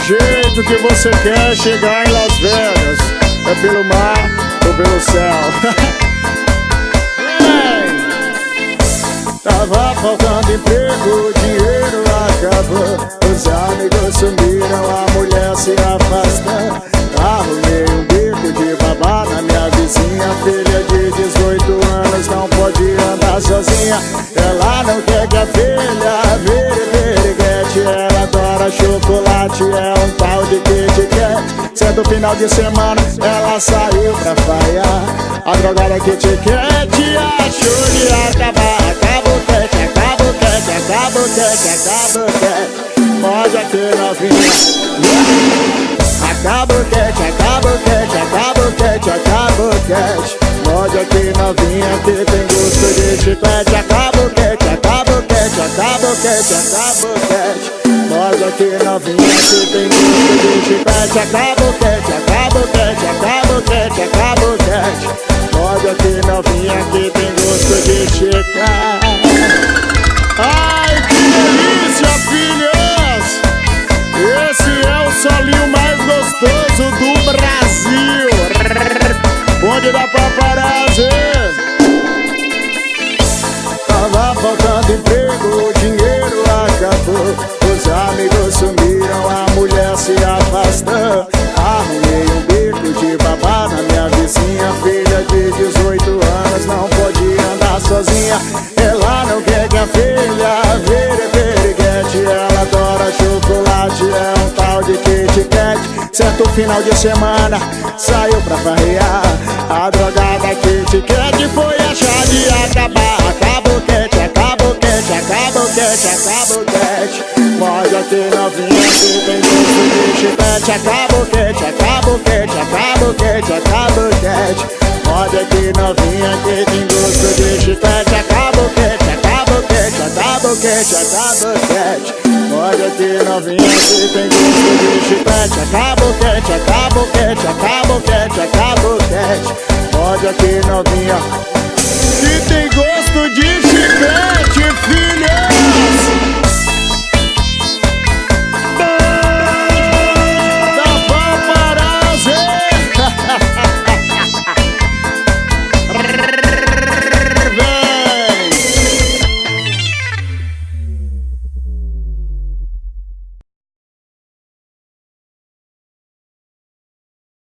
jeito que você quer chegar em Las Vegas. É pelo mar ou pelo céu? Tava faltando emprego, o dinheiro acabou. Os amigos sumiram, a mulher se afasta. Arrumei um bico de babá na minha vizinha. Filha de 18 anos não pode andar sozinha. Ela não quer que a filha vire piriguete. Ela adora chocolate, é um pau de Kit Kat. Sendo final de semana, ela saiu pra falhar. A drogada Kit Kat achou de acabar. Acabou quete, acabou quete, acabou quete, acabou quete. Pode aqui novinha. Acabou quete, acabou quete, acabou quete, acabou quete. Pode aqui novinha que tem gosto de chiclete. Acabou quete, acabou quete, acabou quete, acabou quete. Pode aqui novinha que tem gosto de chiclete. Acabou quete, acabou quete, acabou quete, acabou quete. Pode aqui novinha que tem gosto de chiclete. Ai, que delícia, filhas! Esse é o solinho mais gostoso do Brasil. Bonde da paparazzi. Tava faltando emprego, o dinheiro acabou. Os amigos sumiram, a mulher se afastou. Arrumei um bico de babá na minha vizinha. Filha de 18 anos não pode andar sozinha. Ela não quer que a filha vire piriguete. Ela adora chocolate, é um tal de Kit Kat. Certo final de semana, saiu pra farrear. A drogada Kit Kat foi achar de acabar. Acabou quete, acabou quete, acabou quete, acabou quete. Pode aqui novinha que tem gosto de chiclete. Acabou quete, acabou quete, acabou quete, acabou quete. Pode aqui novinha que tem gosto de chiclete. Acabou quete, acabou quete, acabou quete, acabou quete. Pode aqui novinha que tem gosto de chiclete. Acabou quete, acabou quete, acabou quete, acabou quete. Pode aqui novinha que tem gosto de